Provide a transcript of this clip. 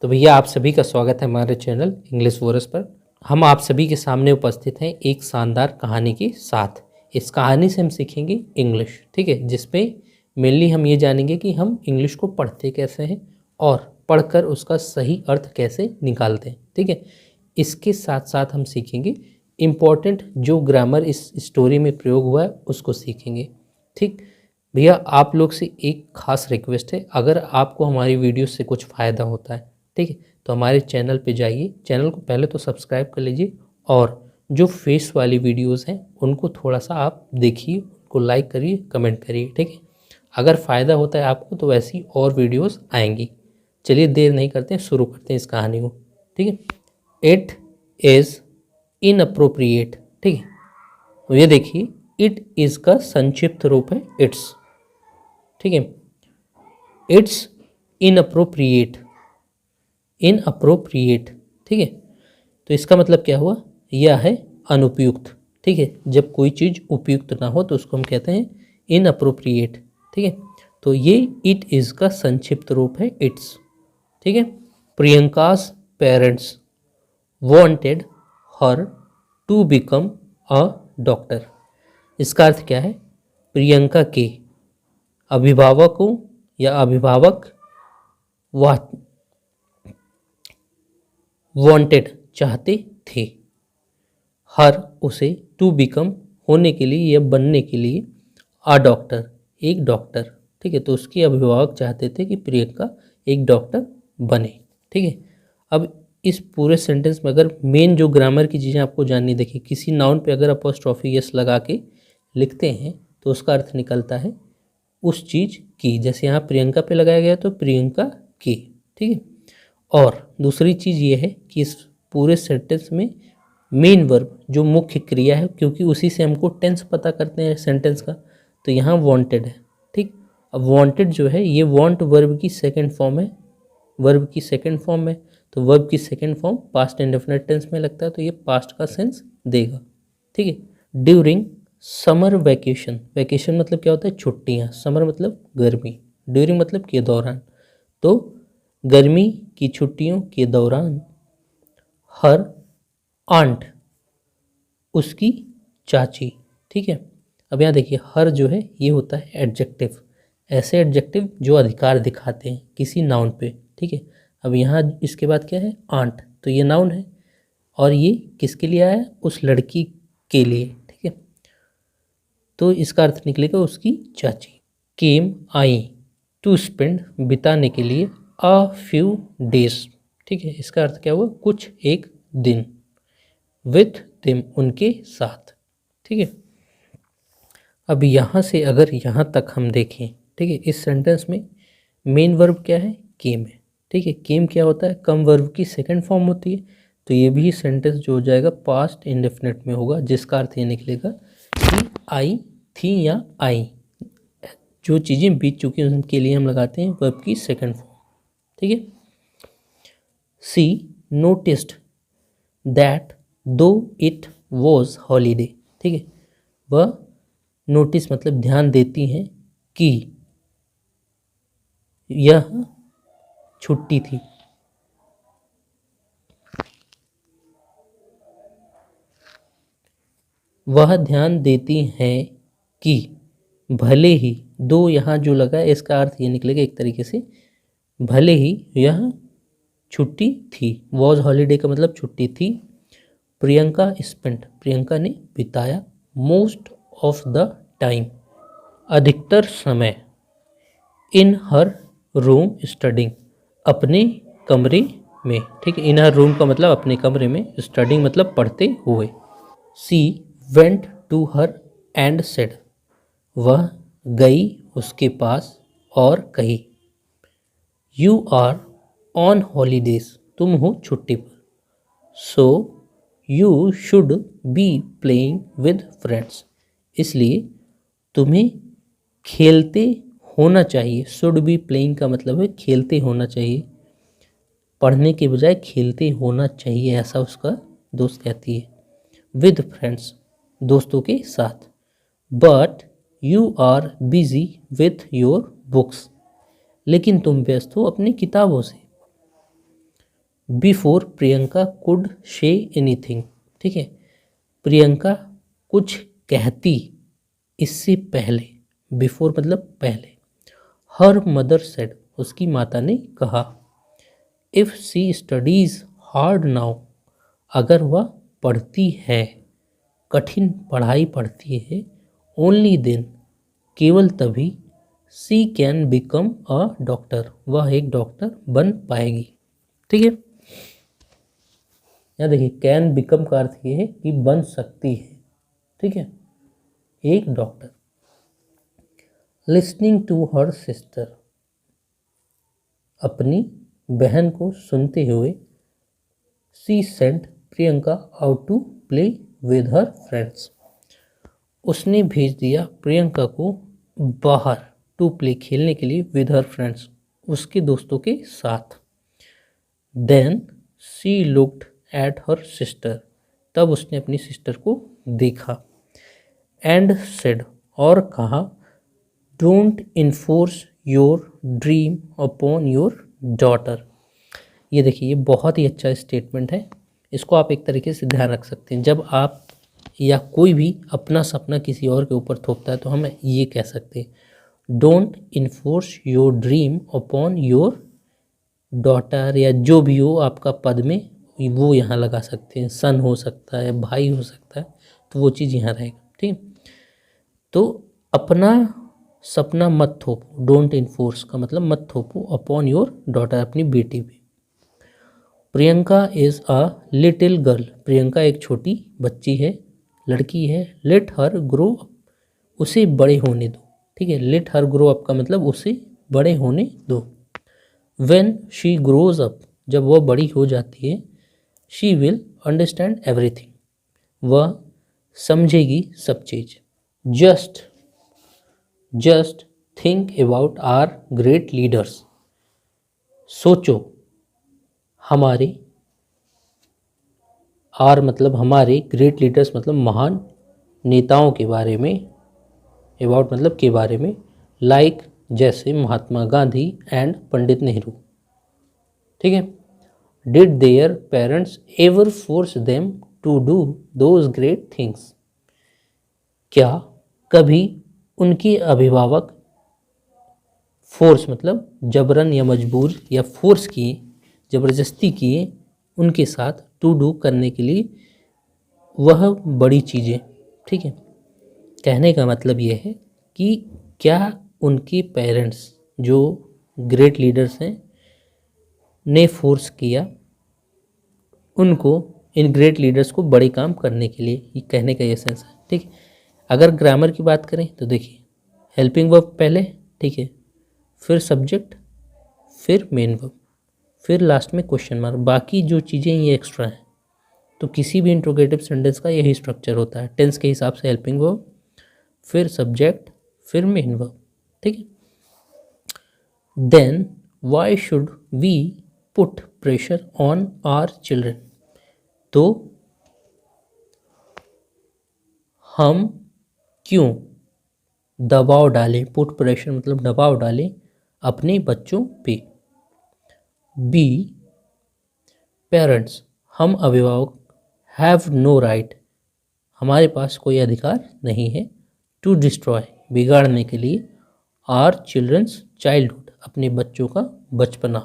तो भैया आप सभी का स्वागत है हमारे चैनल इंग्लिश वॉरियर्स पर। हम आप सभी के सामने उपस्थित हैं एक शानदार कहानी के साथ। इस कहानी से हम सीखेंगे इंग्लिश, ठीक है, जिसमें मेनली हम ये जानेंगे कि हम इंग्लिश को पढ़ते कैसे हैं और पढ़कर उसका सही अर्थ कैसे निकालते हैं, ठीक है। इसके साथ साथ हम सीखेंगे इम्पॉर्टेंट जो ग्रामर इस स्टोरी में प्रयोग हुआ है उसको सीखेंगे, ठीक। भैया आप लोग से एक खास रिक्वेस्ट है, अगर आपको हमारी वीडियो से कुछ फ़ायदा होता है, ठीक है, तो हमारे चैनल पे जाइए, चैनल को पहले तो सब्सक्राइब कर लीजिए और जो फेस वाली वीडियोस हैं उनको थोड़ा सा आप देखिए, उनको लाइक करिए, कमेंट करिए, ठीक है। अगर फ़ायदा होता है आपको तो वैसी और वीडियोस आएंगी। चलिए देर नहीं करते हैं, शुरू करते हैं इस कहानी को, ठीक है। इट इज़ इनअप्रोप्रिएट, ठीक है। तो ये देखिए, इट इज़ का संक्षिप्त रूप है इट्स, ठीक है। इट्स इनअप्रोप्रिएट, इनअप्रोप्रिएट, ठीक है। तो इसका मतलब क्या हुआ, यह है अनुपयुक्त, ठीक है। जब कोई चीज़ उपयुक्त ना हो तो उसको हम कहते हैं इनअप्रोप्रिएट, ठीक है। तो ये इट इज़ का संक्षिप्त रूप है इट्स, ठीक है। Priyanka's parents wanted her to become a doctor. इसका अर्थ क्या है, प्रियंका के अभिभावकों या अभिभावक वांटेड चाहते थे, हर उसे, टू बिकम होने के लिए या बनने के लिए, अ डॉक्टर एक डॉक्टर, ठीक है। तो उसके अभिभावक चाहते थे कि प्रियंका एक डॉक्टर बने, ठीक है। अब इस पूरे सेंटेंस में अगर मेन जो ग्रामर की चीज़ें आपको जाननी, देखिए किसी नाउन पे अगर अपॉस्ट्रोफी यस लगा के लिखते हैं तो उसका अर्थ निकलता है उस चीज़ की। जैसे यहाँ प्रियंका पे लगाया गया तो प्रियंका की, ठीक है। और दूसरी चीज़ ये है कि इस पूरे सेंटेंस में मेन वर्ब जो मुख्य क्रिया है, क्योंकि उसी से हमको टेंस पता करते हैं सेंटेंस का, तो यहाँ वांटेड है, ठीक। अब वांटेड जो है ये वांट वर्ब की सेकंड फॉर्म है, वर्ब की सेकंड फॉर्म है, तो वर्ब की second form past indefinite tense में लगता है, तो ये पास्ट का सेंस देगा, ठीक है। ड्यूरिंग समर वैकेशन, वैकेशन मतलब क्या होता है, छुट्टियाँ, समर मतलब गर्मी, ड्यूरिंग मतलब के दौरान, तो गर्मी की छुट्टियों के दौरान, हर आंट उसकी चाची, ठीक है। अब यहाँ देखिए हर जो है ये होता है एडजेक्टिव, ऐसे एडजेक्टिव जो अधिकार दिखाते हैं किसी नाउन पे, ठीक है। अब यहाँ इसके बाद क्या है, आंट, तो ये नाउन है और ये किसके लिए आया है, उस लड़की के लिए, ठीक है। तो इसका अर्थ निकलेगा उसकी चाची। केम आई, टू स्पेंड बिताने के लिए, अ फ्यू डेज, ठीक है। इसका अर्थ क्या हुआ, कुछ एक दिन, विथ देम उनके साथ, ठीक है। अब यहाँ से अगर यहाँ तक हम देखें, ठीक है, इस सेंटेंस में मेन वर्ब क्या है, केम है, ठीक है। केम क्या होता है, कम वर्ब की सेकंड फॉर्म होती है, तो ये भी सेंटेंस जो हो जाएगा पास्ट इंडेफिनिट में होगा, जिसका अर्थ ये निकलेगा कि आई थी या आई, जो चीज़ें बीत चुकी हैं उनके लिए हम लगाते हैं वर्ब की सेकंड फॉर्म, ठीक है। सी नोटिस्ड दैट दो इट वॉज हॉलीडे, ठीक है। वह नोटिस मतलब ध्यान देती हैं कि यह छुट्टी थी, वह ध्यान देती हैं कि, भले ही, दो यहाँ जो लगा है इसका अर्थ ये निकलेगा एक तरीके से, भले ही यह छुट्टी थी, वॉज हॉलीडे का मतलब छुट्टी थी। प्रियंका स्पेंट, प्रियंका ने बिताया, मोस्ट ऑफ द टाइम, अधिकतर समय, इन हर रूम स्टडिंग, अपने कमरे में, ठीक है। इन हर रूम का मतलब अपने कमरे में, स्टडिंग मतलब पढ़ते हुए। She went to her and said, वह गई उसके पास और कही, यू आर ऑन हॉलीडेज, तुम हो छुट्टी पर, so you should be playing with friends, इसलिए तुम्हें खेलते होना चाहिए। शुड बी प्लेइंग का मतलब है खेलते होना चाहिए, पढ़ने के बजाय खेलते होना चाहिए, ऐसा उसका दोस्त कहती है। विद फ्रेंड्स, दोस्तों के साथ। But you are busy with your books, लेकिन तुम व्यस्त हो अपनी किताबों से। Before Priyanka could say anything, ठीक है, प्रियंका कुछ कहती इससे पहले, बिफोर मतलब पहले, हर मदर सेड उसकी माता ने कहा, if she studies hard now अगर वह पढ़ती है, कठिन पढ़ाई पढ़ती है, ओनली देन केवल तभी, सी कैन बिकम अ डॉक्टर वह एक डॉक्टर बन पाएगी। ठीक है, यहाँ देखिए कैन बिकम का अर्थ ये है कि बन सकती है। ठीक है, एक doctor. Listening to her sister, अपनी बहन को सुनते हुए, she sent Priyanka out to play with her friends, उसने भेज दिया प्रियंका को बाहर टू प्ले खेलने के लिए विद हर फ्रेंड्स उसके दोस्तों के साथ। Then she looked at her sister, तब उसने अपनी सिस्टर को देखा। एंड सेड, और कहा, don't enforce your dream upon your daughter. ये देखिए ये बहुत ही अच्छा स्टेटमेंट है, इसको आप एक तरीके से ध्यान रख सकते हैं। जब आप या कोई भी अपना सपना किसी और के ऊपर थोपता है तो हम ये कह सकते हैं, don't enforce your dream upon your daughter, या जो भी हो आपका पद में वो यहाँ लगा सकते हैं, सन हो सकता है, भाई हो सकता है, तो वो चीज़ यहाँ रहेगा। ठीक, तो अपना सपना मत थोपो, डोंट इन्फोर्स का मतलब मत थोपो अपॉन योर डॉटर, अपनी बेटी पे। Priyanka is a little girl, Priyanka एक छोटी बच्ची है, लड़की है। लेट हर ग्रो अप, उसे बड़े होने दो। ठीक है, लेट हर ग्रो अप का मतलब उसे बड़े होने दो। व्हेन शी ग्रोज अप, जब वह बड़ी हो जाती है, शी विल अंडरस्टैंड एवरीथिंग, वह समझेगी सब चीज़। Just think about our great leaders, सोचो हमारे, आर मतलब हमारे, ग्रेट लीडर्स मतलब महान नेताओं के बारे में, अबाउट मतलब के बारे में, लाइक जैसे महात्मा गांधी एंड पंडित नेहरू। ठीक है, did their parents ever force them to do those great things, क्या कभी उनके अभिभावक फोर्स मतलब जबरन या मजबूर या फोर्स किए, ज़बरदस्ती किए उनके साथ टू डू करने के लिए वह बड़ी चीज़ें। ठीक है, कहने का मतलब ये है कि क्या उनके पेरेंट्स जो ग्रेट लीडर्स हैं ने फोर्स किया उनको, इन ग्रेट लीडर्स को बड़े काम करने के लिए, ये कहने का ये सेंस है। ठीक है, अगर ग्रामर की बात करें तो देखिए हेल्पिंग वर्ब पहले, ठीक है, फिर सब्जेक्ट, फिर मेन वर्ब, फिर लास्ट में क्वेश्चन मार्क, बाकी जो चीज़ें ये एक्स्ट्रा हैं। तो किसी भी इंट्रोगेटिव सेंटेंस का यही स्ट्रक्चर होता है, टेंस के हिसाब से हेल्पिंग वर्ब, फिर सब्जेक्ट, फिर मेन वर्ब। ठीक है, then why should we put pressure on our children, तो हम क्यों दबाव डालें, पुट प्रेशर मतलब दबाव डालें अपने बच्चों पे। बी पेरेंट्स, हम अभिभावक, हैव नो राइट, हमारे पास कोई अधिकार नहीं है, टू डिस्ट्रॉय बिगाड़ने के लिए, आर चिल्ड्रंस चाइल्डहुड अपने बच्चों का बचपना।